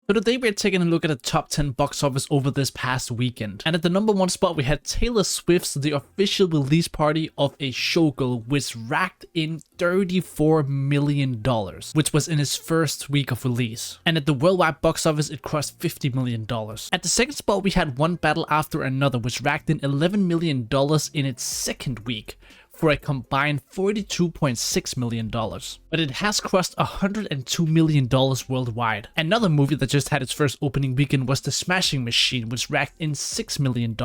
So today we're taking a look at the top 10 box office over this past weekend. And at the number 1 spot we had Taylor Swift's The Official Release Party of a Showgirl, which racked in $34 million, which was in its first week of release. And at the worldwide box office it crossed $50 million. At the second spot we had One Battle After Another, which racked in $11 million in its second week, for a combined $42.6 million. But it has crossed $102 million worldwide. Another movie that just had its first opening weekend was The Smashing Machine, which racked in $6 million.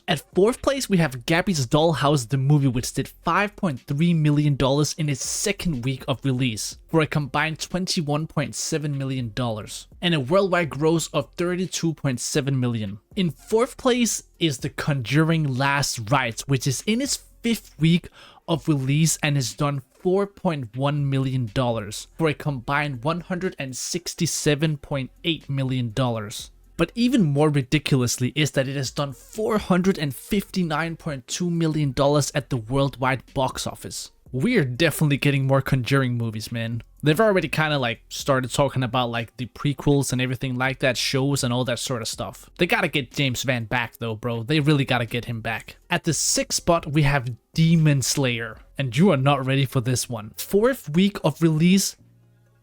At fourth place, we have Gabby's Dollhouse, the movie, which did $5.3 million in its second week of release, for a combined $21.7 million, and a worldwide gross of $32.7 million. In fourth place is The Conjuring Last Rites, which is in its fifth week of release and has done $4.1 million for a combined $167.8 million. But even more ridiculously is that it has done $459.2 million at the worldwide box office. We're definitely getting more Conjuring movies, man. They've already kind of like started talking about like the prequels and everything like that, shows and all that sort of stuff. They gotta get James Van back though, bro. They really gotta get him back. At the sixth spot, we have Demon Slayer, and you are not ready for this one. Fourth week of release,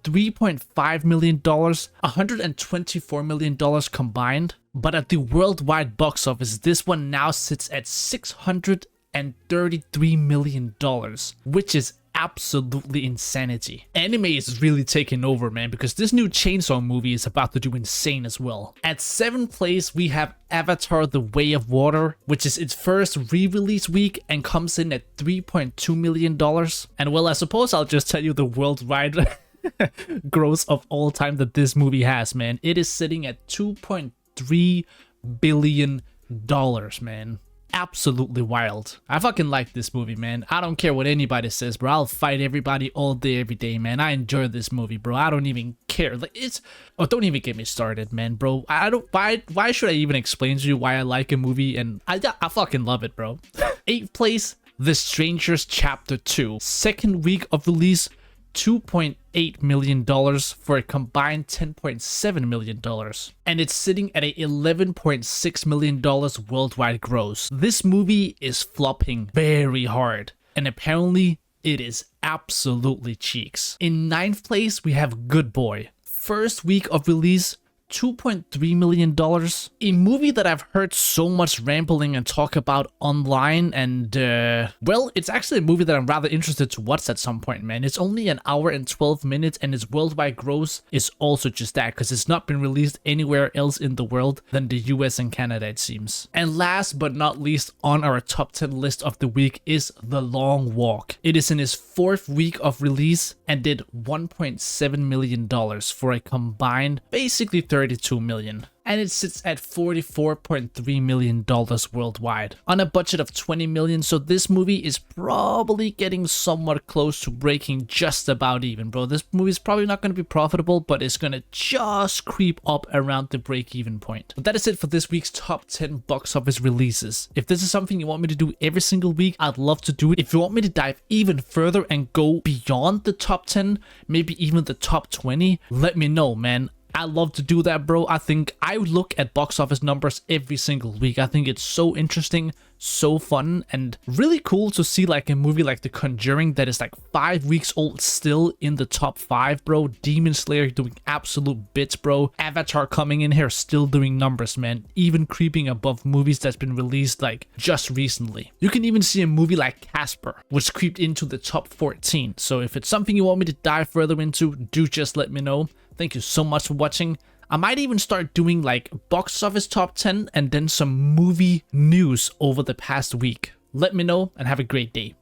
$3.5 million, $124 million combined. But at the worldwide box office, this one now sits at $633 million, which is absolutely insanity. Anime is really taking over, man, because this new Chainsaw movie is about to do insane as well. At seventh place, we have Avatar: The Way of Water, which is its first re-release week and comes in at $3.2 million. And well, I suppose I'll just tell you the worldwide gross of all time that this movie has, man. It is sitting at $2.3 billion, man. Absolutely wild. I fucking like this movie, man. I don't care what anybody says, bro. I'll fight everybody all day, every day, man. I enjoy this movie, bro. I don't even care. Like, it's... Oh, don't even get me started, man, bro. I don't... Why should I even explain to you why I like a movie? And I fucking love it, bro. Eighth place, The Strangers Chapter 2. Second week of release, $2.8 million for a combined $10.7 million. And it's sitting at a $11.6 million worldwide gross. This movie is flopping very hard, and apparently it is absolutely cheeks. In ninth place, we have Good Boy. First week of release, $2.3 million. A movie that I've heard so much rambling and talk about online, and well, it's actually a movie that I'm rather interested to watch at some point, man. It's only an hour and 12 minutes and its worldwide gross is also just that, because it's not been released anywhere else in the world than the US and Canada, it seems. And last but not least on our top 10 list of the week is The Long Walk. It is in its fourth week of release and did $1.7 million for a combined basically $32 million. And it sits at $44.3 million worldwide on a budget of $20 million. So this movie is probably getting somewhat close to breaking just about even, bro. This movie is probably not going to be profitable, but it's going to just creep up around the break-even point. But that is it for this week's top 10 box office releases. If this is something you want me to do every single week, I'd love to do it. If you want me to dive even further and go beyond the top 10, maybe even the top 20, let me know, man. I love to do that, bro. I think I look at box office numbers every single week. I think it's so interesting, so fun, and really cool to see like a movie like The Conjuring that is like 5 weeks old still in the top 5, bro. Demon Slayer doing absolute bits, bro. Avatar coming in here still doing numbers, man. Even creeping above movies that's been released like just recently. You can even see a movie like Casper, which creeped into the top 14. So if it's something you want me to dive further into, do just let me know. Thank you so much for watching. I might even start doing like box office top 10 and then some movie news over the past week. Let me know and have a great day.